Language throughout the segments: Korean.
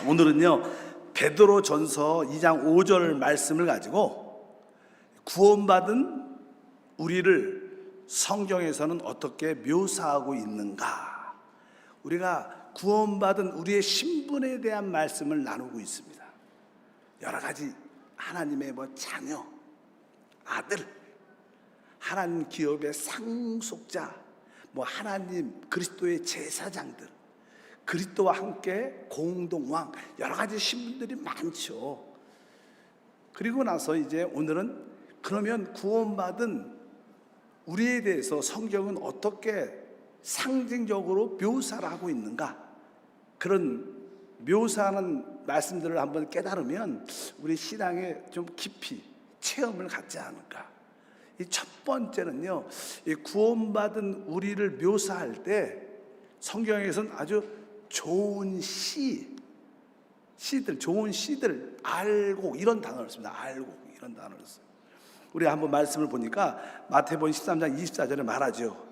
오늘은요 베드로전서 2장 5절 말씀을 가지고 구원받은 우리를 성경에서는 어떻게 묘사하고 있는가, 우리가 구원받은 우리의 신분에 대한 말씀을 나누고 있습니다. 여러 가지 하나님의 자녀, 아들, 하나님 기업의 상속자, 하나님 그리스도의 제사장들, 그리스도와 함께 공동왕, 여러 가지 신분들이 많죠. 그리고 나서 이제 오늘은 그러면 구원받은 우리에 대해서 성경은 어떻게 상징적으로 묘사를 하고 있는가, 그런 묘사하는 말씀들을 한번 깨달으면 우리 신앙에 좀 깊이 체험을 갖지 않을까. 이 첫 번째는요, 이 구원받은 우리를 묘사할 때 성경에서는 아주 좋은 시들, 좋은 시들, 알곡, 이런 단어를 씁니다. 알곡, 이런 단어를 써요. 우리 한번 말씀을 보니까 마태복음 13장 24절에 말하죠.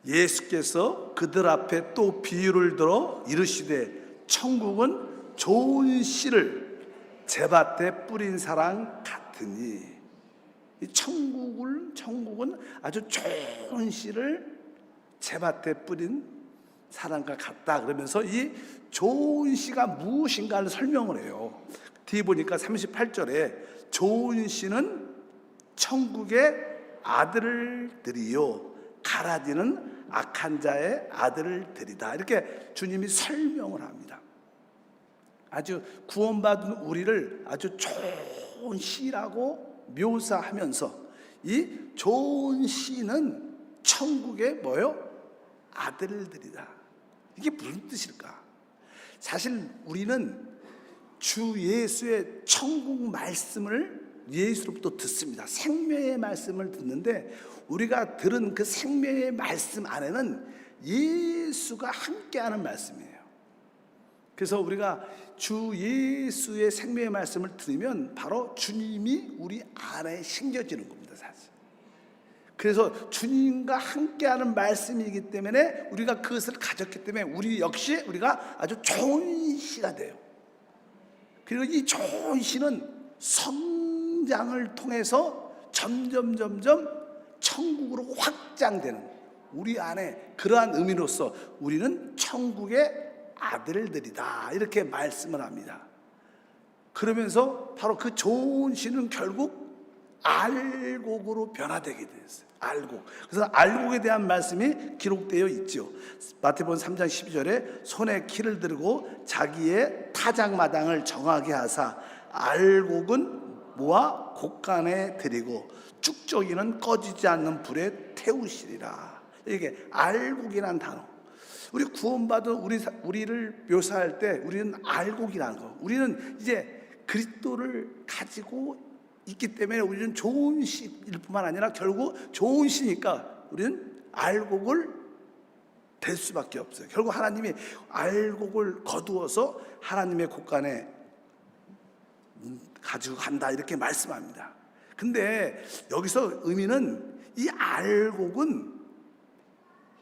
예수께서 그들 앞에 또 비유를 들어 이르시되 천국은 좋은 씨를 제밭에 뿌린 사람 같으니, 이 천국은 아주 좋은 씨를 제밭에 뿌린 사람과 같다. 그러면서 이 좋은 씨가 무엇인가를 설명을 해요. 뒤에 보니까 38절에 좋은 씨는 천국의 아들들이요 가라지는 악한 자의 아들들이다. 이렇게 주님이 설명을 합니다. 아주 구원받은 우리를 아주 좋은 씨라고 묘사하면서 이 좋은 씨는 천국의 아들들이다. 이게 무슨 뜻일까? 사실 우리는 주 예수의 천국 말씀을 예수로부터 듣습니다. 생명의 말씀을 듣는데 우리가 들은 그 생명의 말씀 안에는 예수가 함께하는 말씀이에요. 그래서 우리가 주 예수의 생명의 말씀을 들으면 바로 주님이 우리 안에 심겨지는 겁니다, 사실. 그래서 주님과 함께하는 말씀이기 때문에 우리가 그것을 가졌기 때문에 우리 역시 우리가 아주 좋은 씨가 돼요. 그리고 이 좋은 씨는 성장을 통해서 점점 천국으로 확장되는, 우리 안에 그러한 의미로서 우리는 천국의 아들들이다, 이렇게 말씀을 합니다. 그러면서 바로 그 좋은 씨는 결국 알곡으로 변화되게 됐어요. 알곡. 그래서 알곡에 대한 말씀이 기록되어 있죠. 마태복음 3장 12절에 손에 키를 들고 자기의 타작마당을 정하게 하사 알곡은 모아 곡간에 들이고 쭉저기는 꺼지지 않는 불에 태우시리라. 이게 알곡이라는 단어. 우리 구원받은 우리를 묘사할 때 우리는 알곡이라는 거. 우리는 이제 그리스도를 가지고 있기 때문에 우리는 좋은 씨일 뿐만 아니라 결국 좋은 씨니까 우리는 알곡을 될 수밖에 없어요. 결국 하나님이 알곡을 거두어서 하나님의 곡간에 가지고 간다, 이렇게 말씀합니다. 근데 여기서 의미는 이 알곡은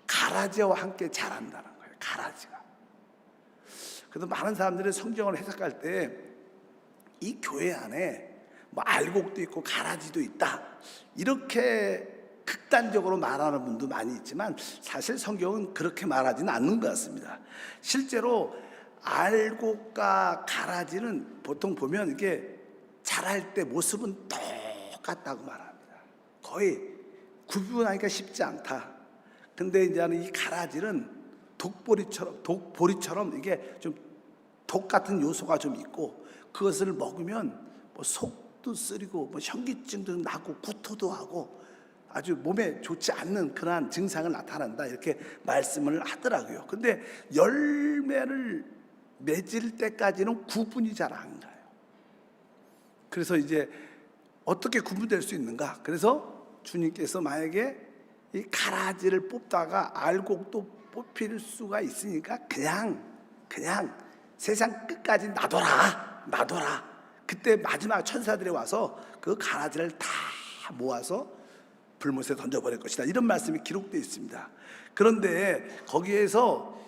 가라지와 함께 자란다는 거예요. 가라지가. 그래서 많은 사람들이 성경을 해석할 때 이 교회 안에 알곡도 있고 가라지도 있다, 이렇게 극단적으로 말하는 분도 많이 있지만 사실 성경은 그렇게 말하지는 않는 것 같습니다. 실제로 알곡과 가라지는 보통 보면 이게 자랄 때 모습은 똑같다고 말합니다. 거의 구분하기가 쉽지 않다. 근데 이제는 이 가라지는 독보리처럼 이게 좀 독 같은 요소가 좀 있고, 그것을 먹으면 속도 쓰리고 현기증도 나고 구토도 하고 아주 몸에 좋지 않는 그러한 증상을 나타난다, 이렇게 말씀을 하더라고요. 근데 열매를 맺을 때까지는 구분이 잘 안 가요. 그래서 이제 어떻게 구분될 수 있는가? 그래서 주님께서 만약에 이 가라지를 뽑다가 알곡도 뽑힐 수가 있으니까 그냥 세상 끝까지 놔둬라. 그때 마지막 천사들이 와서 그 가라지를 다 모아서 불못에 던져버릴 것이다, 이런 말씀이 기록되어 있습니다. 그런데 거기에서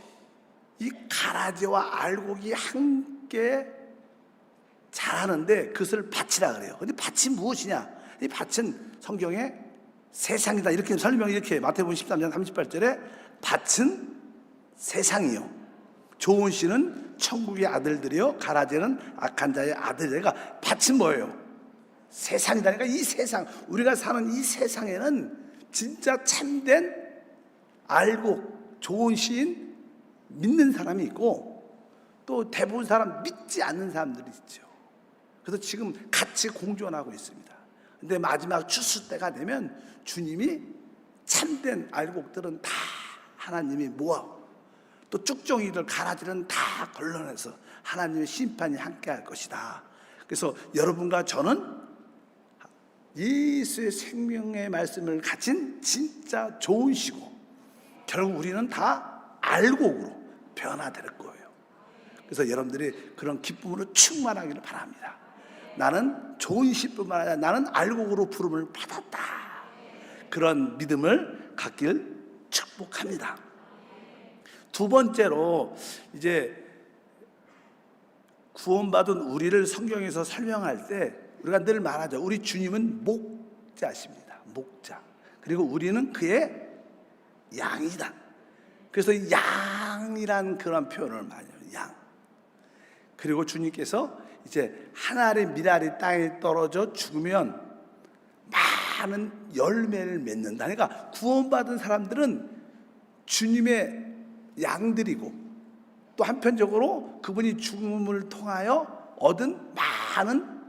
이 가라지와 알곡이 함께 잘하는데 그것을 밭이라 그래요. 근데 밭이 무엇이냐? 이 밭은 성경에 세상이다 이렇게 설명이 이렇게 마태복음 13장 38절에 밭은 세상이요 좋은 씨는 천국의 아들들이요 가라지는 악한 자의 아들이가 밭은 뭐예요? 세상이다. 그러니까 이 세상 우리가 사는 이 세상에는 진짜 참된 알고 좋은 시인 믿는 사람이 있고 또 대부분 사람 믿지 않는 사람들이 있죠. 그래서 지금 같이 공존하고 있습니다. 근데 마지막 추수 때가 되면 주님이 참된 알곡들은 다 하나님이 모아 또 쭉정이들 가라지는 다 걸러내서 하나님의 심판이 함께 할 것이다. 그래서 여러분과 저는 예수의 생명의 말씀을 가진 진짜 좋은 시고 결국 우리는 다 알곡으로 변화될 거예요. 그래서 여러분들이 그런 기쁨으로 충만하기를 바랍니다. 나는 좋은 시뿐만 아니라 나는 알곡으로 부름을 받았다. 그런 믿음을 갖길 축복합니다. 두 번째로 이제 구원받은 우리를 성경에서 설명할 때 우리가 늘 말하죠. 우리 주님은 목자십니다. 목자. 그리고 우리는 그의 양이다. 그래서 양이란 그런 표현을 많이 해요. 양. 그리고 주님께서 이제 한 알의 밀알이 땅에 떨어져 죽으면 많은 열매를 맺는다. 그러니까 구원받은 사람들은 주님의 양들이고 또 한편적으로 그분이 죽음을 통하여 얻은 많은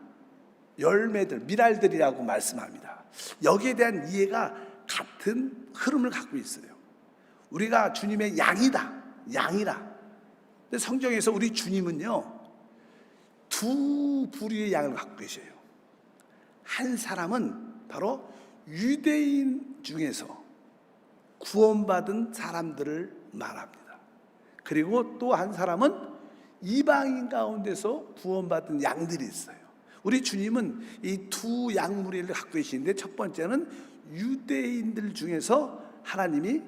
열매들, 밀알들이라고 말씀합니다. 여기에 대한 이해가 같은 흐름을 갖고 있어요. 우리가 주님의 양이다, 양이라. 근데 성경에서 우리 주님은요, 두 부류의 양을 갖고 계셔요. 한 사람은 바로 유대인 중에서 구원받은 사람들을 말합니다. 그리고 또 한 사람은 이방인 가운데서 구원받은 양들이 있어요. 우리 주님은 이 두 양무리를 갖고 계시는데 첫 번째는 유대인들 중에서 하나님이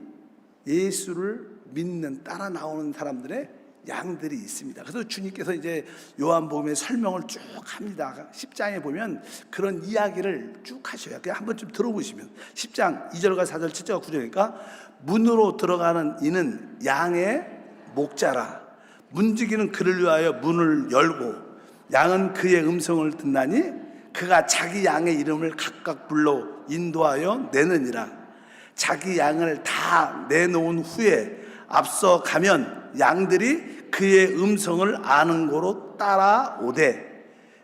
예수를 믿는 따라 나오는 사람들의 양들이 있습니다. 그래서 주님께서 이제 요한복음의 설명을 쭉 합니다. 10장에 보면 그런 이야기를 쭉 하셔요. 그냥 한번 좀 들어보시면 10장 2절과 4절 7절과 9절이니까 문으로 들어가는 이는 양의 목자라. 문지기는 그를 위하여 문을 열고 양은 그의 음성을 듣나니 그가 자기 양의 이름을 각각 불러 인도하여 내느니라. 자기 양을 다 내놓은 후에 앞서 가면 양들이 그의 음성을 아는 고로 따라오되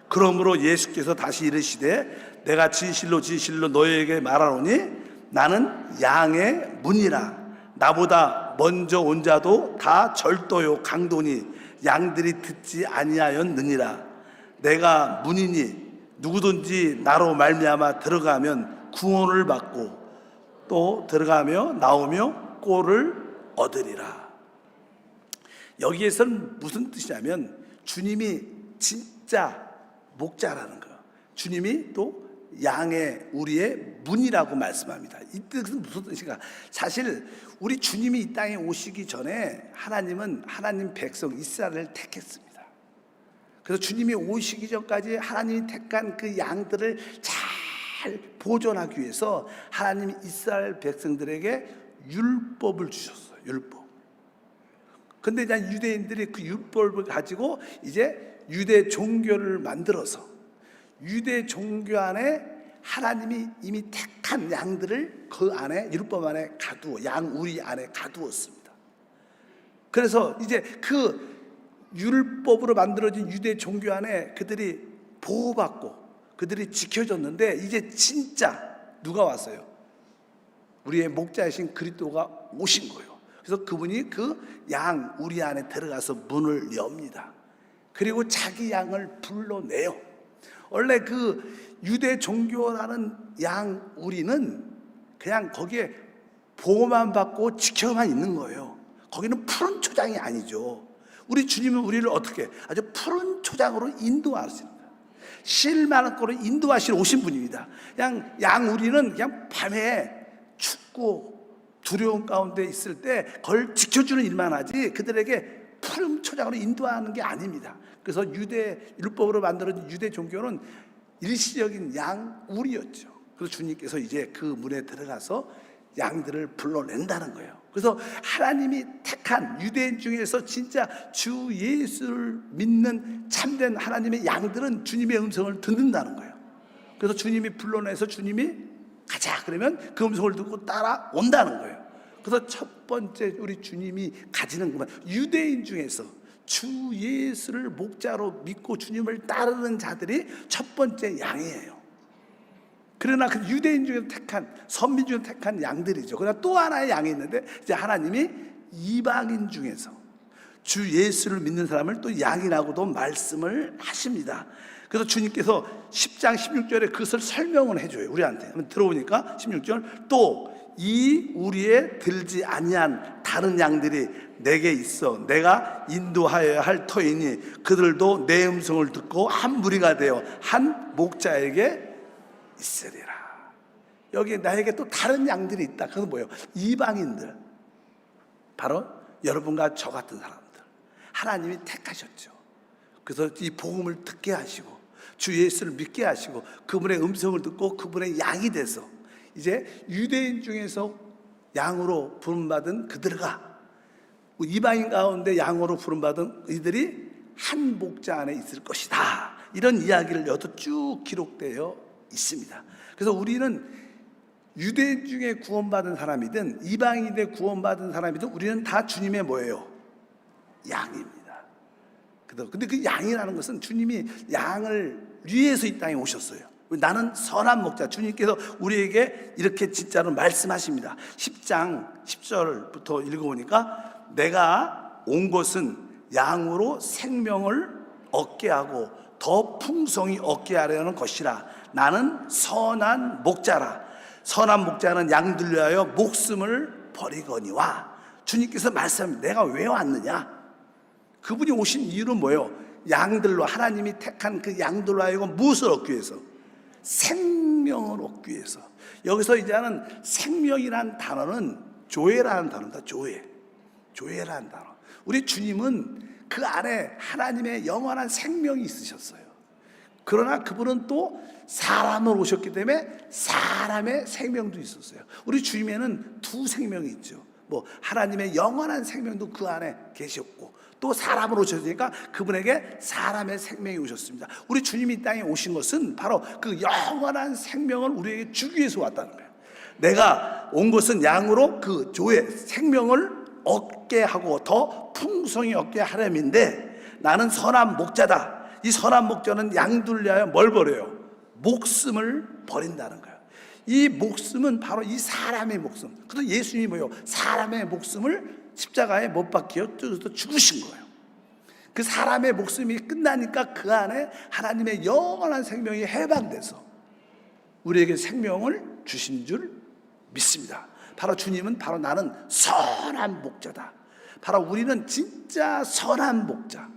그러므로 예수께서 다시 이르시되 내가 진실로 진실로 너희에게 말하노니 나는 양의 문이라. 나보다 먼저 온 자도 다 절도요 강도니 양들이 듣지 아니하였느니라. 내가 문이니 누구든지 나로 말미암아 들어가면 구원을 받고 또 들어가며 나오며 꼴을 얻으리라. 여기에서는 무슨 뜻이냐면 주님이 진짜 목자라는 거예요. 주님이 또 양의 우리의 문이라고 말씀합니다. 이 뜻은 무슨 뜻인가? 사실 우리 주님이 이 땅에 오시기 전에 하나님은 하나님 백성 이스라엘을 택했습니다. 그래서 주님이 오시기 전까지 하나님이 택한 그 양들을 잘 보존하기 위해서 하나님이 이스라엘 백성들에게 율법을 주셨어요. 율법. 근데 이제 유대인들이 그 율법을 가지고 이제 유대 종교를 만들어서 유대 종교 안에 하나님이 이미 택한 양들을 그 안에 율법 안에 가두어 양우리 안에 가두었습니다. 그래서 이제 그 율법으로 만들어진 유대 종교 안에 그들이 보호받고 그들이 지켜졌는데 이제 진짜 누가 왔어요? 우리의 목자이신 그리스도가 오신 거예요. 그래서 그분이 그 양 우리 안에 들어가서 문을 엽니다. 그리고 자기 양을 불러내요. 원래 그 유대 종교라는 양 우리는 그냥 거기에 보호만 받고 지켜만 있는 거예요. 거기는 푸른 초장이 아니죠. 우리 주님은 우리를 어떻게 아주 푸른 초장으로 인도하십니다. 실 많은 거로 인도하시러 오신 분입니다. 그냥 양 우리는 그냥 밤에 춥고 두려움 가운데 있을 때 그걸 지켜주는 일만 하지 그들에게 푸른 초장으로 인도하는 게 아닙니다. 그래서 유대 율법으로 만들어진 유대 종교는 일시적인 양 우리였죠. 그래서 주님께서 이제 그 문에 들어가서 양들을 불러낸다는 거예요. 그래서 하나님이 택한 유대인 중에서 진짜 주 예수를 믿는 참된 하나님의 양들은 주님의 음성을 듣는다는 거예요. 그래서 주님이 불러내서 주님이 가자 그러면 그 음성을 듣고 따라온다는 거예요. 그래서 첫 번째 우리 주님이 가지는 것만, 유대인 중에서 주 예수를 목자로 믿고 주님을 따르는 자들이 첫 번째 양이에요. 그러나 그 유대인 중에서 택한, 선민 중에서 택한 양들이죠. 그러나 또 하나의 양이 있는데, 이제 하나님이 이방인 중에서 주 예수를 믿는 사람을 또 양이라고도 말씀을 하십니다. 그래서 주님께서 10장 16절에 그것을 설명을 해줘요. 우리한테 한번 들어보니까 16절, 또 이 우리에 들지 아니한 다른 양들이 내게 있어 내가 인도하여야 할 터이니 그들도 내 음성을 듣고 한 무리가 되어 한 목자에게 있으리라. 여기 나에게 또 다른 양들이 있다. 그건 뭐예요? 이방인들, 바로 여러분과 저 같은 사람들 하나님이 택하셨죠. 그래서 이 복음을 듣게 하시고 주 예수를 믿게 하시고 그분의 음성을 듣고 그분의 양이 돼서 이제 유대인 중에서 양으로 부름받은 그들과 이방인 가운데 양으로 부름받은 이들이 한 목자 안에 있을 것이다. 이런 이야기를 여기서 쭉 기록되어 있습니다. 그래서 우리는 유대인 중에 구원받은 사람이든 이방인에 구원받은 사람이든 우리는 다 주님의 뭐예요? 양입니다. 근데 그 양이라는 것은 주님이 양을 위해서 이 땅에 오셨어요. 나는 선한 목자, 주님께서 우리에게 이렇게 진짜로 말씀하십니다. 10장 10절부터 읽어보니까 내가 온 것은 양으로 생명을 얻게 하고 더 풍성히 얻게 하려는 것이라. 나는 선한 목자라. 선한 목자는 양들 위하여 목숨을 버리거니와. 주님께서 말씀합니다. 내가 왜 왔느냐? 그분이 오신 이유는 뭐예요? 양들로, 하나님이 택한 그 양들로 하여금 무엇을 얻기 위해서? 생명을 얻기 위해서. 여기서 이제는 생명이라는 단어는 조회라는 단어입니다. 조회라는 단어. 우리 주님은 그 안에 하나님의 영원한 생명이 있으셨어요. 그러나 그분은 또 사람으로 오셨기 때문에 사람의 생명도 있었어요. 우리 주님에는 두 생명이 있죠. 뭐 하나님의 영원한 생명도 그 안에 계셨고 또 사람으로 오셨으니까 그분에게 사람의 생명이 오셨습니다. 우리 주님이 이 땅에 오신 것은 바로 그 영원한 생명을 우리에게 주기 위해서 왔다는 거예요. 내가 온 것은 양으로 그 조의 생명을 얻게 하고 더 풍성히 얻게 하려는데 나는 선한 목자다. 이 선한 목자는 양들 위하여 뭘 버려요? 목숨을 버린다는 거예요. 이 목숨은 바로 이 사람의 목숨. 그래서 예수님이 뭐예요? 사람의 목숨을 십자가에 못 박혀 뜯어서 죽으신 거예요. 그 사람의 목숨이 끝나니까 그 안에 하나님의 영원한 생명이 해방돼서 우리에게 생명을 주신 줄 믿습니다. 바로 주님은 바로 나는 선한 목자다. 바로 우리는 진짜 선한 목자.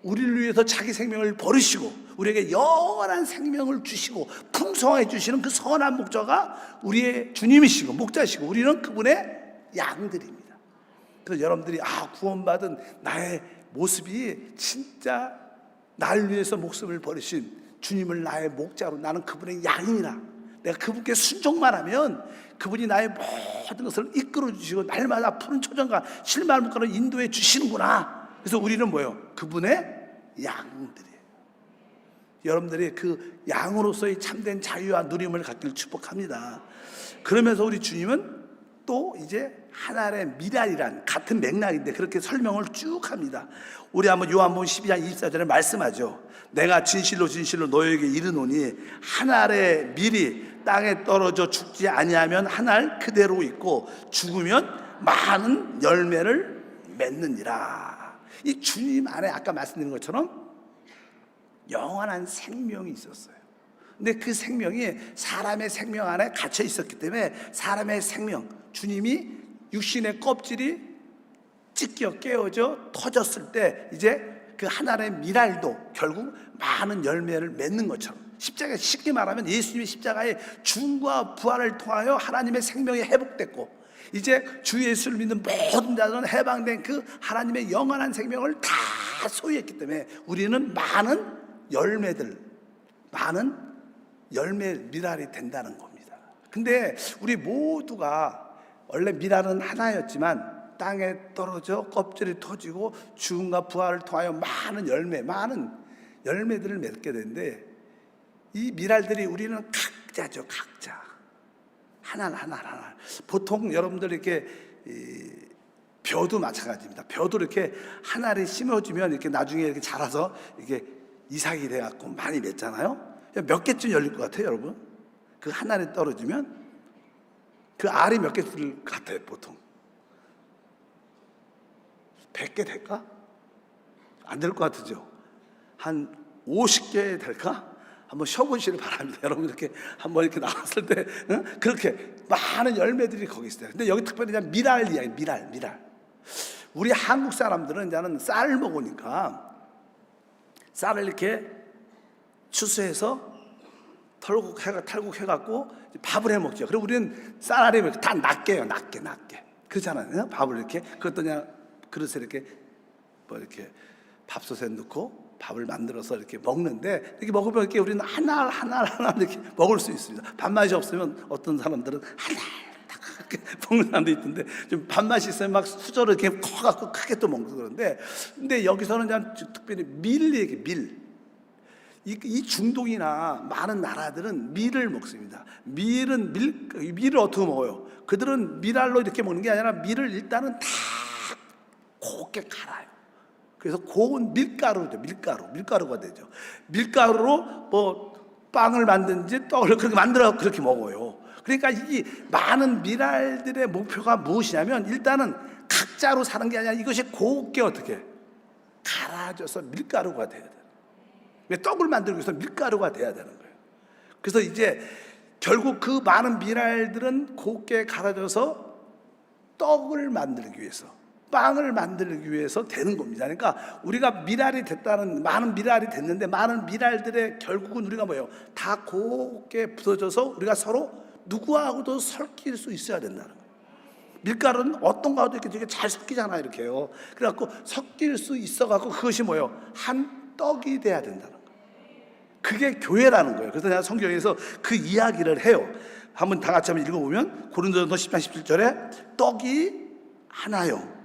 우리를 위해서 자기 생명을 버리시고 우리에게 영원한 생명을 주시고 풍성하게 주시는 그 선한 목자가 우리의 주님이시고 목자시고 우리는 그분의 양들입니다. 그래서 여러분들이 구원받은 나의 모습이 진짜 날 위해서 목숨을 버리신 주님을 나의 목자로 나는 그분의 양이라. 내가 그분께 순종만 하면 그분이 나의 모든 것을 이끌어 주시고 날마다 푸른 초정과 실마을 물가로 인도해 주시는구나. 그래서 우리는 뭐예요? 그분의 양들이에요. 여러분들이 그 양으로서의 참된 자유와 누림을 갖기를 축복합니다. 그러면서 우리 주님은 또 이제 하나의 미랄이란 같은 맥락인데 그렇게 설명을 쭉 합니다. 우리 한번 요한복음 12장 24절에 말씀하죠. 내가 진실로 진실로 너에게 이르노니 한 알의 밀이 땅에 떨어져 죽지 아니하면 한 알 그대로 있고 죽으면 많은 열매를 맺느니라. 이 주님 안에 아까 말씀드린 것처럼 영원한 생명이 있었어요. 근데 그 생명이 사람의 생명 안에 갇혀 있었기 때문에 사람의 생명, 주님이 육신의 껍질이 찢겨 깨어져 터졌을 때 이제 그 하나의 미랄도 결국 많은 열매를 맺는 것처럼 십자가에 쉽게 말하면 예수님의 십자가의 죽음과 부활을 통하여 하나님의 생명이 회복됐고 이제 주 예수를 믿는 모든 자들은 해방된 그 하나님의 영원한 생명을 다 소유했기 때문에 우리는 많은 열매 미랄이 된다는 겁니다. 근데 우리 모두가 원래 미랄은 하나였지만 땅에 떨어져 껍질이 터지고 죽음과 부활을 통하여 많은 열매들을 맺게 되는데, 이 미랄들이 우리는 각자죠. 각자 하나. 보통 여러분들 이렇게 벼도 마찬가지입니다. 벼도 이렇게 하나를 심어주면 이렇게 나중에 이렇게 자라서 이렇게 이삭이 돼갖고 많이 맺잖아요. 몇 개쯤 열릴 것 같아요, 여러분? 그 하나를 떨어지면 그 알이 몇 개쯤 같아요, 보통? 100개 될까? 안 될 것 같으죠? 한 50개 될까? 한번 쉬어보시길 바랍니다. 여러분 이렇게 한번 이렇게 나왔을 때 그렇게 많은 열매들이 거기 있어요. 근데 여기 특별히 그냥 미랄 이야기, 미랄. 우리 한국 사람들은 이제는 쌀 먹으니까 쌀을 이렇게 추수해서 탈곡해갖고 밥을 해 먹죠. 그리고 우리는 쌀알이 다 낱개예요, 낱개. 그렇잖아요. 밥을 이렇게 그것도 그냥 그릇에 이렇게 이렇게 밥솥에 넣고 밥을 만들어서 이렇게 먹는데, 이렇게 먹으면 이렇게 우리는 하나 이렇게 먹을 수 있습니다. 밥맛이 없으면 어떤 사람들은 하나 이렇게 먹는 사람도 있던데, 좀 밥맛이 있으면 막 수저로 이렇게 커갖고 크게 또 먹고 그러는데, 근데 여기서는 그냥 특별히 밀. 이 중동이나 많은 나라들은 밀을 먹습니다. 밀을 어떻게 먹어요? 그들은 밀알로 이렇게 먹는 게 아니라 밀을 일단은 다 곱게 갈아요. 그래서 고운 밀가루가 되죠. 밀가루로 뭐 빵을 만든지 떡을 그렇게 만들어 그렇게 먹어요. 그러니까 이 많은 미랄들의 목표가 무엇이냐면, 일단은 각자로 사는 게 아니라 이것이 곱게 어떻게 갈아져서 밀가루가 돼야 돼요. 왜 떡을 만들기 위해서 밀가루가 돼야 되는 거예요. 그래서 이제 결국 그 많은 미랄들은 곱게 갈아져서 떡을 만들기 위해서, 빵을 만들기 위해서 되는 겁니다. 그러니까 우리가 많은 미랄이 됐는데, 많은 미랄들의 결국은 우리가 뭐예요? 다 곱게 부서져서 우리가 서로 누구하고도 섞일 수 있어야 된다는 거예요. 밀가루는 어떤 거하고도 이렇게 되게 잘 섞이잖아요, 이렇게요. 그래갖고 섞일 수 있어갖고 그것이 뭐예요? 한 떡이 돼야 된다는 거예요. 그게 교회라는 거예요. 그래서 내가 성경에서 그 이야기를 해요. 한번 다 같이 한번 읽어보면, 고린도전서 10장 17절에 떡이 하나요,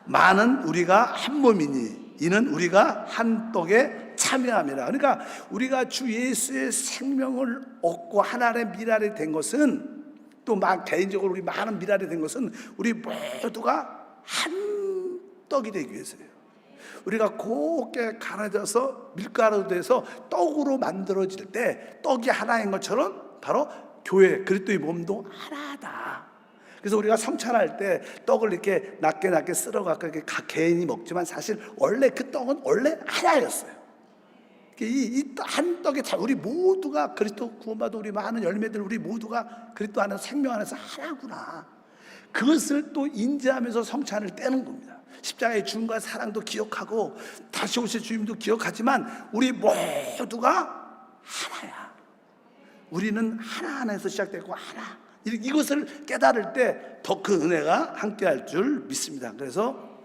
많은 우리가 한 몸이니 이는 우리가 한 떡에 참여함이라. 그러니까 우리가 주 예수의 생명을 얻고 하나의 미랄이 된 것은, 또 개인적으로 우리 많은 미랄이 된 것은 우리 모두가 한 떡이 되기 위해서예요. 우리가 곱게 갈아져서 밀가루 돼서 떡으로 만들어질 때 떡이 하나인 것처럼 바로 교회 그리스도의 몸도 하나다. 그래서 우리가 성찬할 때 떡을 이렇게 낱개 쓸어갖고 이렇게 각 개인이 먹지만, 사실 원래 그 떡은 원래 하나였어요. 이 한 떡에 우리 모두가 그리스도 구원받은 우리 많은 열매들, 우리 모두가 그리스도 안에서 생명 안에서 하나구나. 그것을 또 인지하면서 성찬을 떼는 겁니다. 십자가의 죽음과 사랑도 기억하고 다시 오실 주님도 기억하지만 우리 모두가 하나야. 우리는 하나 안에서 시작되고 하나. 이것을 깨달을 때 더 그 은혜가 함께할 줄 믿습니다. 그래서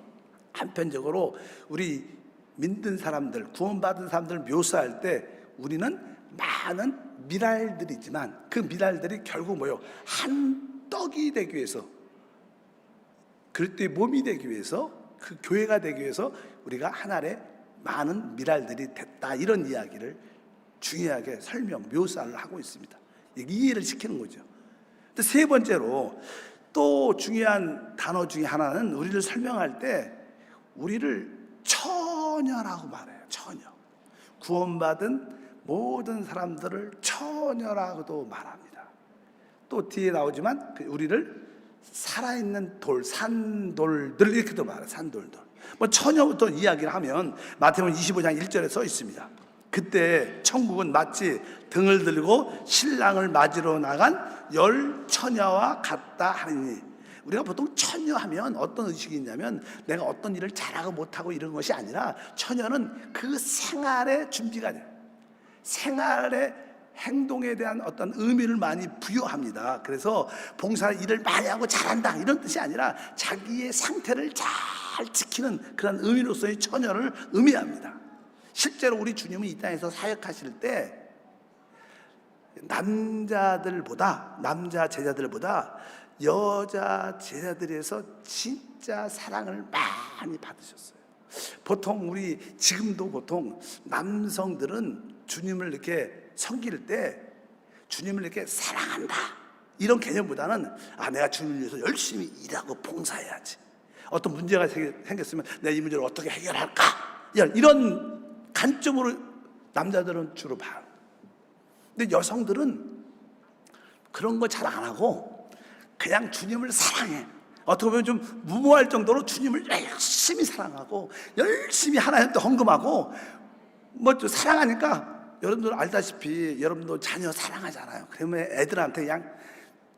한편적으로 우리 믿는 사람들, 구원받은 사람들을 묘사할 때 우리는 많은 미랄들이지만 그 미랄들이 결국 뭐예요? 한 떡이 되기 위해서, 그리스도의 몸이 되기 위해서, 그 교회가 되기 위해서 우리가 하나의 많은 미랄들이 됐다. 이런 이야기를 중요하게 묘사를 하고 있습니다. 이해를 시키는 거죠. 세 번째로 또 중요한 단어 중에 하나는, 우리를 설명할 때 우리를 처녀라고 말해요. 처녀. 구원받은 모든 사람들을 처녀라고도 말합니다. 또 뒤에 나오지만 우리를 살아있는 산돌들 이렇게도 말해요. 산돌들. 처녀부터 이야기를 하면 마태복음 25장 1절에 써 있습니다. 그때 천국은 마치 등을 들고 신랑을 맞으러 나간 10처녀와 같다 하니. 우리가 보통 처녀하면 어떤 의식이 있냐면, 내가 어떤 일을 잘하고 못하고 이런 것이 아니라, 처녀는 그 생활의 준비가 돼요. 생활에 행동에 대한 어떤 의미를 많이 부여합니다. 그래서 봉사 일을 많이 하고 잘한다 이런 뜻이 아니라 자기의 상태를 잘 지키는 그런 의미로서의 처녀를 의미합니다. 실제로 우리 주님은 이 땅에서 사역하실 때 남자 제자들보다 여자 제자들에서 진짜 사랑을 많이 받으셨어요. 보통 지금도 보통 남성들은 주님을 이렇게 섬길 때 주님을 이렇게 사랑한다 이런 개념보다는 내가 주님을 위해서 열심히 일하고 봉사해야지, 어떤 문제가 생겼으면 내가 이 문제를 어떻게 해결할까, 이런 관점으로 남자들은 주로 봐요. 근데 여성들은 그런 거 잘 안 하고 그냥 주님을 사랑해. 어떻게 보면 좀 무모할 정도로 주님을 열심히 사랑하고 열심히 하나님께 헌금하고 좀 사랑하니까, 여러분들 알다시피 여러분도 자녀 사랑하잖아요. 그러면 애들한테 그냥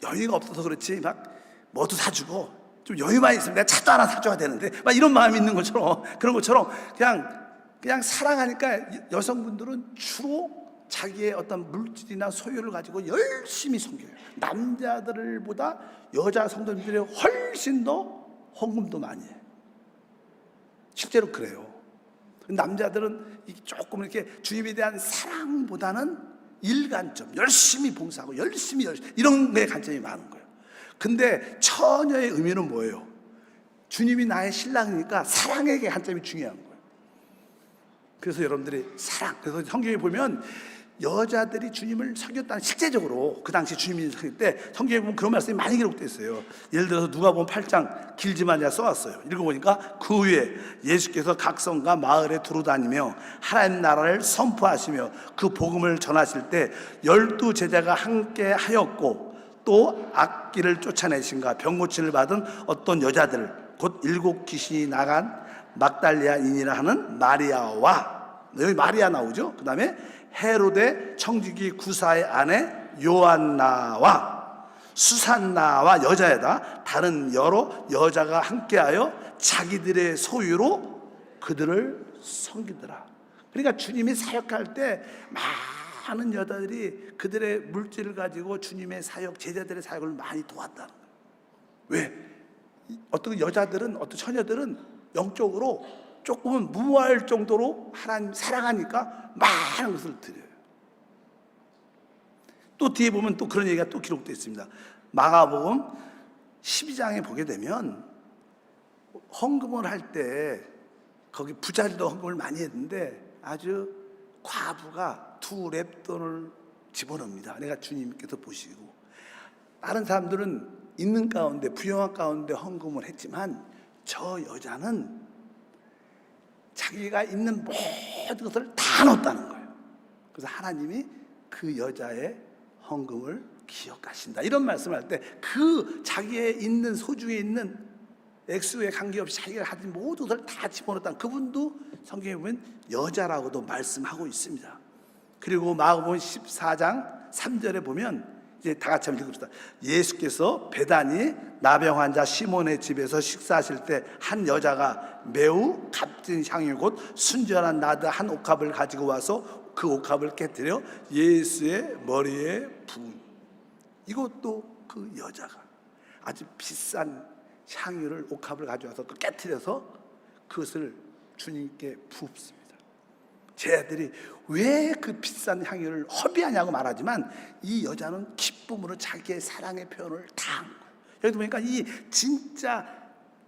여유가 없어서 그렇지 막 뭐도 사주고 좀 여유만 있으면 내가 차도 하나 사줘야 되는데 막 이런 마음이 있는 것처럼, 그런 것처럼 그냥 사랑하니까 여성분들은 주로 자기의 어떤 물질이나 소유를 가지고 열심히 섬겨요. 남자들보다 여자 성도님들이 훨씬 더 헌금도 많이 해요. 실제로 그래요. 남자들은 조금 이렇게 주님에 대한 사랑보다는 일관점, 열심히 봉사하고 열심히 이런 게 관점이 많은 거예요. 근데 처녀의 의미는 뭐예요? 주님이 나의 신랑이니까 사랑에게 관점이 중요한 거예요. 그래서 여러분들이 그래서 성경에 보면 여자들이 주님을 섬겼다는, 실제적으로 그 당시 주님이 섬길 때 성경에 보면 그런 말씀이 많이 기록되어 있어요. 예를 들어서 누가복음 8장 길지만 제가 써왔어요. 읽어보니까 그 후에 예수께서 각 성과 마을에 두루다니며 하나님 나라를 선포하시며 그 복음을 전하실 때 12 제자가 함께 하였고, 또 악기를 쫓아내신가 병 고침을 받은 어떤 여자들, 곧 7 귀신이 나간 막달리아인이라 하는 마리아와, 여기 마리아 나오죠. 그 다음에 헤로데 청지기 구사의 아내 요한나와 수산나와 여자에다 다른 여러 여자가 함께하여 자기들의 소유로 그들을 섬기더라. 그러니까 주님이 사역할 때 많은 여자들이 그들의 물질을 가지고 주님의 사역, 제자들의 사역을 많이 도왔다는 거예요. 왜? 어떤 여자들은, 어떤 처녀들은 영적으로 조금은 무모할 정도로 하나님 사랑하니까 많은 것을 드려요. 또 뒤에 보면 또 그런 얘기가 또 기록되어 있습니다. 마가복음 12장에 보게 되면 헌금을 할 때 거기 부자들도 헌금을 많이 했는데 아주 과부가 2 렙돈을 집어넣습니다. 내가 주님께서 보시고, 다른 사람들은 있는 가운데, 부영한 가운데 헌금을 했지만 저 여자는 자기가 있는 모든 것을 다 넣었다는 거예요. 그래서 하나님이 그 여자의 헌금을 기억하신다, 이런 말씀을 할 때 그 자기의 있는 소중에 있는 액수에 관계없이 자기가 가진 모든 것을 다 집어넣었다는, 그분도 성경에 보면 여자라고도 말씀하고 있습니다. 그리고 마가복음 14장 3절에 보면 이제 다 같이 한번 읽읍시다. 예수께서 베다니 나병 환자 시몬의 집에서 식사하실 때 한 여자가 매우 값진 향유 곧 순전한 나드 한 옥합을 가지고 와서 그 옥합을 깨뜨려 예수의 머리에 부은, 이것도 그 여자가 아주 비싼 향유를, 옥합을 가져와서 그 깨뜨려서 그것을 주님께 부읍습니다. 제자들이 왜 그 비싼 향유를 허비하냐고 말하지만 이 여자는 기쁨으로 자기의 사랑의 표현을 다 한 거예요. 여기 보니까 이 진짜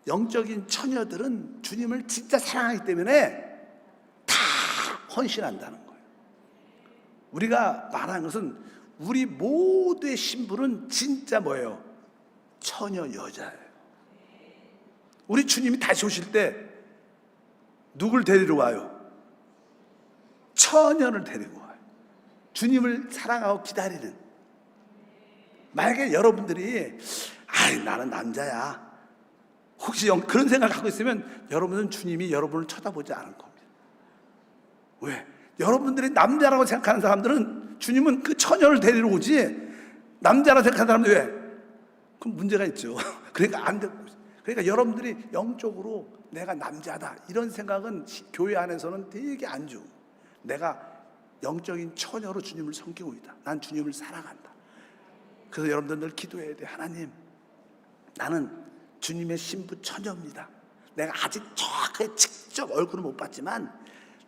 영적인 처녀들은 주님을 진짜 사랑하기 때문에 다 헌신한다는 거예요. 우리가 말하는 것은 우리 모두의 신분은 진짜 뭐예요? 처녀 여자예요. 우리 주님이 다시 오실 때 누굴 데리러 와요? 처녀를 데리고 와요. 주님을 사랑하고 기다리는. 만약에 여러분들이 나는 남자야, 혹시 그런 생각을 하고 있으면 여러분은 주님이 여러분을 쳐다보지 않을 겁니다. 왜? 여러분들이 남자라고 생각하는 사람들은 주님은 그 처녀를 데리러 오지, 남자라고 생각하는 사람들 왜? 그럼 문제가 있죠. 그러니까 안 되고. 그러니까 여러분들이 영적으로 내가 남자다 이런 생각은 교회 안에서는 되게 안 좋은, 내가 영적인 처녀로 주님을 섬기고 있다. 난 주님을 사랑한다. 그래서 여러분들 늘 기도해야 돼. 하나님, 나는 주님의 신부 처녀입니다. 내가 아직 정확하게 직접 얼굴을 못 봤지만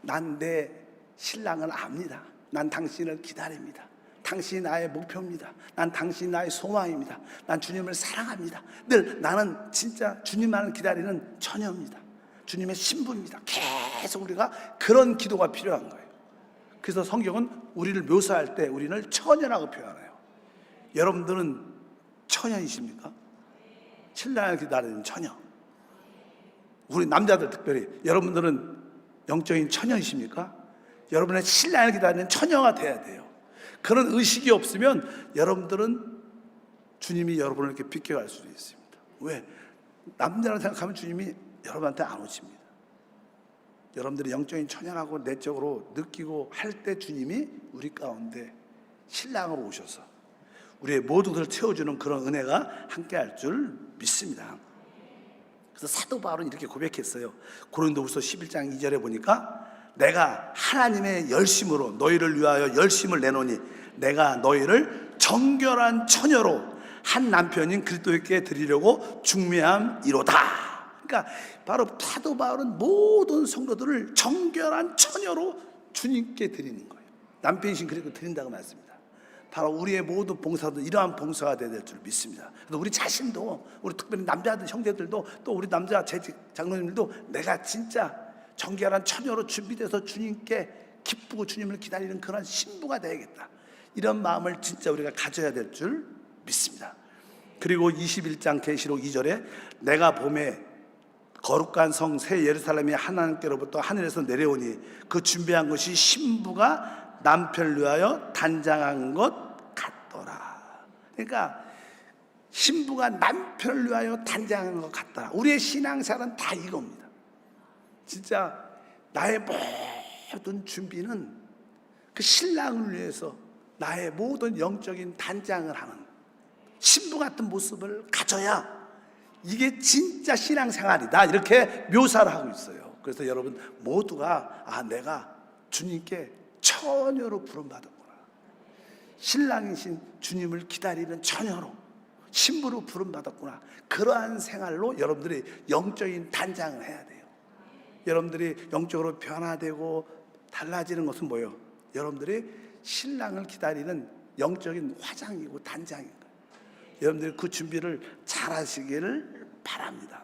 난 내 신랑을 압니다. 난 당신을 기다립니다. 당신이 나의 목표입니다. 난 당신이 나의 소망입니다. 난 주님을 사랑합니다. 늘 나는 진짜 주님만을 기다리는 처녀입니다. 주님의 신부입니다. 계속 우리가 그런 기도가 필요한 거예요. 그래서 성경은 우리를 묘사할 때 우리를 처녀라고 표현해요. 여러분들은 처녀이십니까? 신랑을 기다리는 처녀. 우리 남자들 특별히 여러분들은 영적인 처녀이십니까? 여러분의 신랑을 기다리는 처녀가 돼야 돼요. 그런 의식이 없으면 여러분들은 주님이 여러분을 이렇게 비껴갈 수도 있습니다. 왜? 남자라고 생각하면 주님이 여러분한테 안 오십니다. 여러분들이 영적인 처녀라고 내적으로 느끼고 할 때 주님이 우리 가운데 신랑으로 오셔서 우리의 모든 것을 채워주는 그런 은혜가 함께할 줄 믿습니다. 그래서 사도 바울은 이렇게 고백했어요. 고린도후서 11장 2절에 보니까 내가 하나님의 열심으로 너희를 위하여 열심을 내노니 내가 너희를 정결한 처녀로 한 남편인 그리스도께 드리려고 중매함이로다. 그러니까 바로 사도 바울은 모든 성도들을 정결한 처녀로 주님께 드리는 거예요. 남편이신 그리스도 드린다고 말씀입니다. 바로 우리의 모든 봉사도 이러한 봉사가 되어야 될 줄 믿습니다. 그래서 우리 자신도, 우리 특별히 남자들 형제들도, 또 우리 남자 재직 장로님들도 내가 진짜 정결한 처녀로 준비돼서 주님께 기쁘고 주님을 기다리는 그런 신부가 되야겠다, 이런 마음을 진짜 우리가 가져야 될 줄 믿습니다. 그리고 21장 계시록 2절에 내가 봄에 거룩한 성 새 예루살렘이 하나님께로부터 하늘에서 내려오니 그 준비한 것이 신부가 남편을 위하여 단장한 것 같더라. 그러니까 신부가 남편을 위하여 단장한 것 같더라. 우리의 신앙생활은 다 이겁니다. 진짜 나의 모든 준비는 그 신랑을 위해서 나의 모든 영적인 단장을 하는 신부 같은 모습을 가져야 이게 진짜 신앙생활이다, 이렇게 묘사를 하고 있어요. 그래서 여러분 모두가 내가 주님께 처녀로 부름받았구나, 신랑이신 주님을 기다리는 처녀로, 신부로 부름받았구나, 그러한 생활로 여러분들이 영적인 단장을 해야 돼요. 여러분들이 영적으로 변화되고 달라지는 것은 뭐예요? 여러분들이 신랑을 기다리는 영적인 화장이고 단장인 거예요. 여러분들이 그 준비를 잘 하시기를 바랍니다.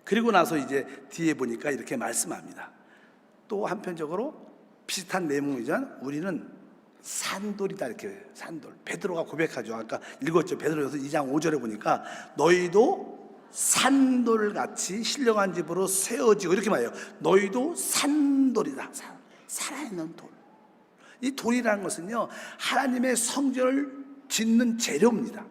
그리고 나서 이제 뒤에 보니까 이렇게 말씀합니다. 또 한편적으로 비슷한 내용이지만 우리는 산돌이다, 이렇게 산돌. 베드로가 고백하죠. 아까 읽었죠. 베드로서 2장 5절에 보니까 너희도 산돌같이 신령한 집으로 세워지고, 이렇게 말해요. 너희도 산돌이다. 살아있는 돌. 이 돌이라는 것은요, 하나님의 성전을 짓는 재료입니다.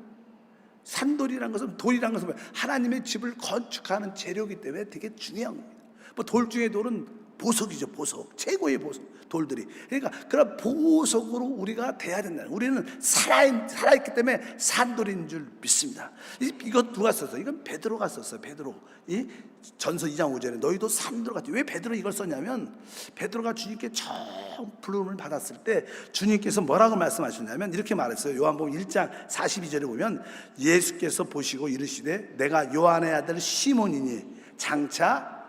산돌이라는 것은, 돌이라는 것은 하나님의 집을 건축하는 재료이기 때문에 되게 중요한 겁니다. 뭐 돌 중에 돌은 보석이죠. 보석, 최고의 보석 돌들이. 그러니까 그런 보석으로 우리가 돼야 된다. 우리는 살아있기 때문에 산돌인 줄 믿습니다. 이거 누가 썼어요? 이건 베드로가 썼어요. 베드로. 이 전서 2장 5절에 너희도 산돌 같이. 왜 베드로 이걸 썼냐면, 베드로가 주님께 처음 부름을 받았을 때 주님께서 뭐라고 말씀하셨냐면 이렇게 말했어요. 요한복음 1장 42절에 보면 예수께서 보시고 이르시되 내가 요한의 아들 시몬이니 장차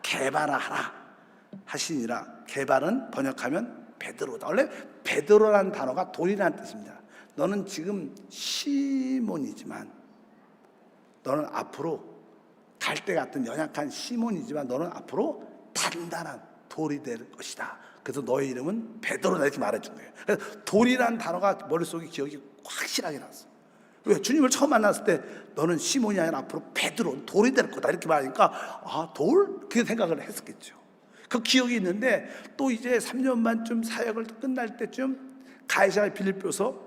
게바라 하라 하시니라. 게발은 번역하면 베드로다. 원래 베드로라는 단어가 돌이라는 뜻입니다. 너는 지금 시몬이지만, 너는 앞으로 갈대 같은 연약한 시몬이지만 너는 앞으로 단단한 돌이 될 것이다. 그래서 너의 이름은 베드로다, 이렇게 말해준 거예요. 그래서 돌이라는 단어가 머릿속에 기억이 확실하게 났어. 왜? 주님을 처음 만났을 때 너는 시몬이 아니라 앞으로 베드로, 돌이 될 거다, 이렇게 말하니까 돌? 그렇게 생각을 했었겠죠. 그 기억이 있는데, 또 이제 3년만쯤 사역을 끝날 때쯤 가이사랴 빌립보서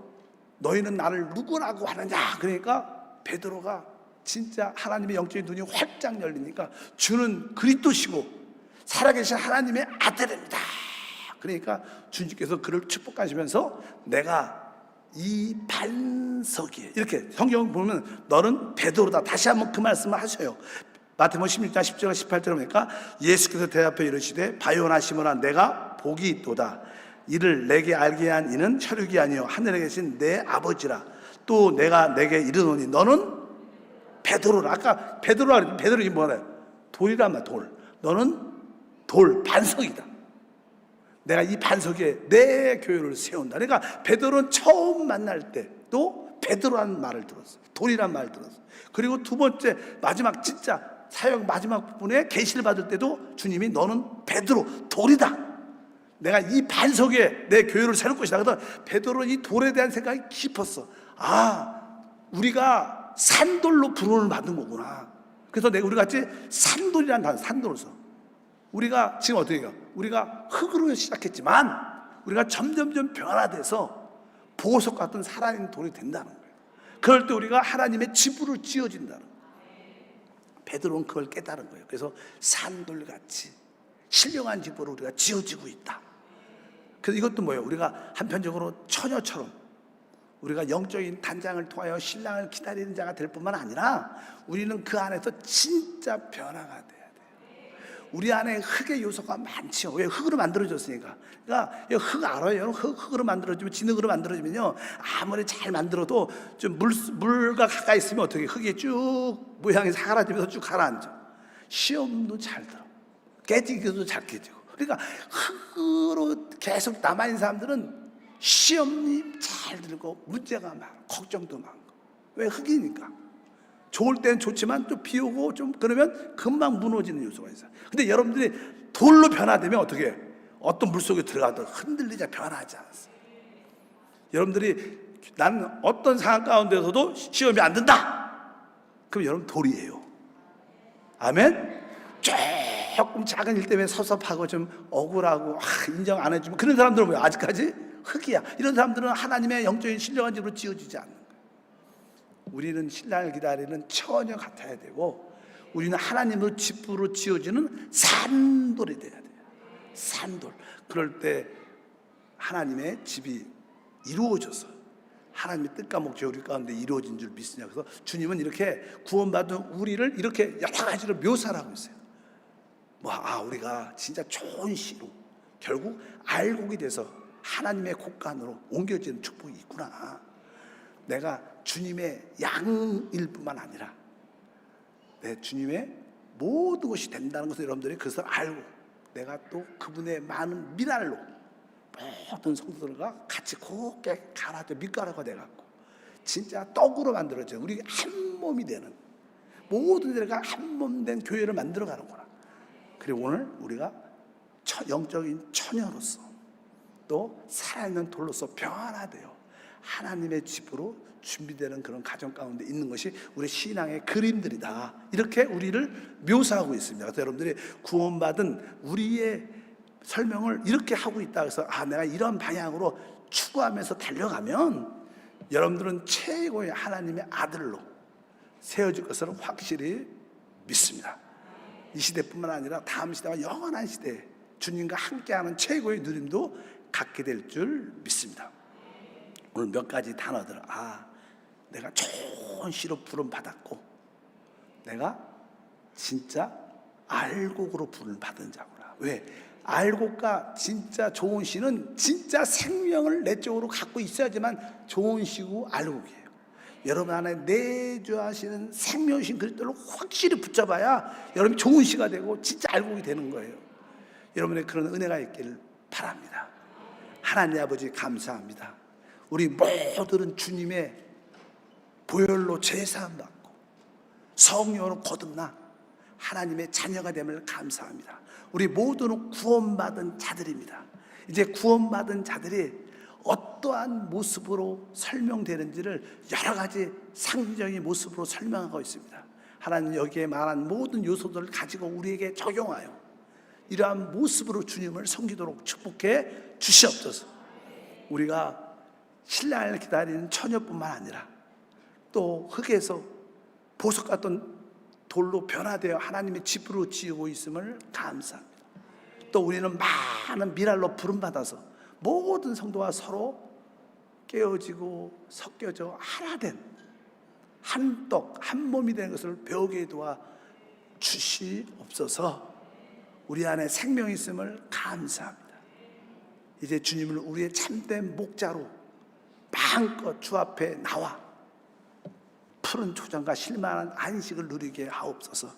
너희는 나를 누구라고 하느냐, 그러니까 베드로가 진짜 하나님의 영적인 눈이 활짝 열리니까 주는 그리스도시고 살아계신 하나님의 아들입니다. 그러니까 주님께서 그를 축복하시면서 내가 이 반석이에요, 이렇게 성경 보면 너는 베드로다, 다시 한번 그 말씀을 하셔요. 마태복음 16장 10절과 18절에 보니까 예수께서 대답해 이르시되 바요나 시몬아 내가 복이 있도다. 이를 내게 알게 한 이는 혈육이 아니요 하늘에 계신 내 아버지라. 또 내가 내게 이르노니 너는 베드로라. 아까 베드로라 그랬더니 베드로이 뭐래? 돌이란 말, 돌. 너는 돌, 반석이다. 내가 이 반석에 내 교회를 세운다. 그러니까 베드로는 처음 만날 때 또 베드로라는 말을 들었어. 돌이란 말을 들었어. 그리고 두 번째 마지막 진짜 사역 마지막 부분에 계시를 받을 때도 주님이 너는 베드로, 돌이다. 내가 이 반석에 내 교회를 세울 것이다. 그래서 베드로는 이 돌에 대한 생각이 깊었어. 아, 우리가 산돌로 부름을 받은 거구나. 그래서 우리 같이 산돌이라는 단어, 산돌을 써. 우리가 지금 어떻게 해요? 우리가 흙으로 시작했지만 우리가 점점점 변화돼서 보석 같은 살아있는 돌이 된다는 거예요. 그럴 때 우리가 하나님의 집으로 지어진다는 거예요. 베드로는 그걸 깨달은 거예요. 그래서 산돌같이 신령한 집으로 우리가 지어지고 있다. 그래서 이것도 뭐예요? 우리가 한편적으로 처녀처럼 우리가 영적인 단장을 통하여 신랑을 기다리는 자가 될 뿐만 아니라 우리는 그 안에서 진짜 변화가 돼야 돼요. 우리 안에 흙의 요소가 많죠. 왜? 흙으로 만들어졌으니까. 그러니까 흙 알아요? 흙으로 만들어지면, 진흙으로 만들어지면요, 아무리 잘 만들어도 좀 물과 가까이 있으면 어떻게 흙이 쭉 모양이 사라지면서 쭉 가라앉아. 시험도 잘 들어. 깨지기도 잘 깨지고. 그러니까 흙으로 계속 남아있는 사람들은 시험이 잘 들고 문제가 많고 걱정도 많고. 왜? 흙이니까. 좋을 때는 좋지만 또 비 오고 좀 그러면 금방 무너지는 요소가 있어요. 근데 여러분들이 돌로 변화되면 어떻게 해요? 어떤 물속에 들어가도 흔들리지 변하지 않았어요. 여러분들이 나는 어떤 상황 가운데서도 시험이 안 든다. 그럼 여러분 돌이에요. 아멘? 조금 작은 일 때문에 섭섭하고 좀 억울하고 인정 안 해주면 그런 사람들은 뭐야? 아직까지 흙이야. 이런 사람들은 하나님의 영적인 신령한 집으로 지어지지 않는 거예요. 우리는 신랑을 기다리는 처녀 같아야 되고 우리는 하나님의 집으로 지어지는 산돌이 돼야 돼요. 산돌. 그럴 때 하나님의 집이 이루어져서 하나님의 뜻과 목적이 우리 가운데 이루어진 줄 믿으냐. 그래서 주님은 이렇게 구원받은 우리를 이렇게 여러 가지로 묘사를 하고 있어요. 우리가 진짜 좋은 시로 결국 알곡이 돼서 하나님의 곳간으로 옮겨지는 축복이 있구나. 내가 주님의 양일 뿐만 아니라 내 주님의 모든 것이 된다는 것을 여러분들이 그것을 알고 내가 또 그분의 많은 미랄로 모든 성도들과 같이 곱게 갈아져 밀가루가 돼갖고 진짜 떡으로 만들어져 우리 한 몸이 되는 모든 데가 한 몸 된 교회를 만들어가는구나. 그리고 오늘 우리가 영적인 처녀로서 또 살아있는 돌로서 변화되어 하나님의 집으로 준비되는 그런 가정 가운데 있는 것이 우리 신앙의 그림들이다. 이렇게 우리를 묘사하고 있습니다. 그래서 여러분들이 구원받은 우리의 설명을 이렇게 하고 있다. 그래서 내가 이런 방향으로 추구하면서 달려가면 여러분들은 최고의 하나님의 아들로 세워질 것을 확실히 믿습니다. 이 시대뿐만 아니라 다음 시대와 영원한 시대에 주님과 함께하는 최고의 누림도 갖게 될 줄 믿습니다. 오늘 몇 가지 단어들. 내가 좋은 시로 부름 받았고 내가 진짜 알곡으로 부름 받은 자구나. 왜? 알곡과 진짜 좋은 시는 진짜 생명을 내 쪽으로 갖고 있어야지만 좋은 시고 알곡이에요. 여러분 안에 내주하시는 생명이신 그리스도를 확실히 붙잡아야 여러분이 좋은 시가 되고 진짜 알곡이 되는 거예요. 여러분의 그런 은혜가 있기를 바랍니다. 하나님 아버지 감사합니다. 우리 모두는 주님의 보혈로 제사함 받고 성령으로 거듭나 하나님의 자녀가 됨을 감사합니다. 우리 모두는 구원받은 자들입니다. 이제 구원받은 자들이 어떠한 모습으로 설명되는지를 여러 가지 상징적인 모습으로 설명하고 있습니다. 하나님 여기에 말한 모든 요소들을 가지고 우리에게 적용하여 이러한 모습으로 주님을 섬기도록 축복해 주시옵소서. 우리가 신랑을 기다리는 처녀뿐만 아니라 또 흙에서 보석 같은 돌로 변화되어 하나님의 집으로 지우고 있음을 감사합니다. 또 우리는 많은 미랄로 부름받아서 모든 성도와 서로 깨어지고 섞여져 하나 된 한 떡, 한 몸이 되는 것을 배우게 도와 주시옵소서. 우리 안에 생명이 있음을 감사합니다. 이제 주님을 우리의 참된 목자로 마음껏 주 앞에 나와 푸른 초장과 실만한 안식을 누리게 하옵소서.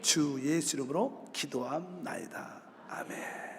주 예수 이름으로 기도함나이다. 아멘.